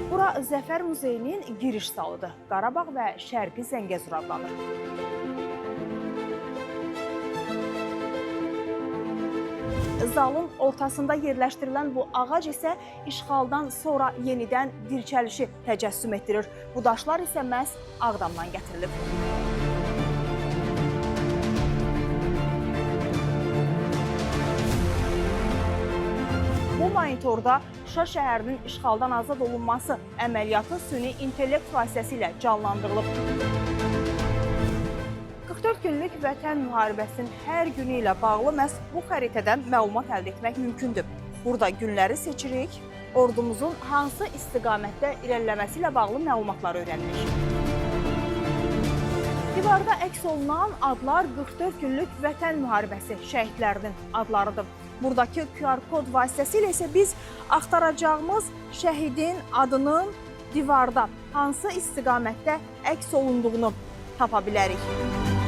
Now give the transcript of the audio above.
Bura Zəfər Muzeyinin giriş salıdır. Qarabağ və Şərqi Zəngəzur adlanır. Zalın ortasında yerləşdirilən bu ağac isə işğaldan sonra yenidən dirçəlişi təcəssüm etdirir. Bu daşlar isə məhz Ağdamdan gətirilib. Bu monitorda Şuşa şəhərinin işğaldan azad olunması əməliyyatı süni intellekt vasitəsilə canlandırılıb. 44 günlük vətən müharibəsinin hər günü ilə bağlı məhz bu xəritədən məlumat əldə etmək mümkündür. Burada günləri seçirik, ordumuzun hansı istiqamətdə irəliləməsi ilə bağlı məlumatlar öyrənirik. Divarda əks olunan adlar 44 günlük vətən müharibəsi şəhidlərinin adlarıdır. Buradakı QR kod vasitəsilə isə biz axtaracağımız şəhidin adının divarda hansı istiqamətdə əks olunduğunu tapa bilərik.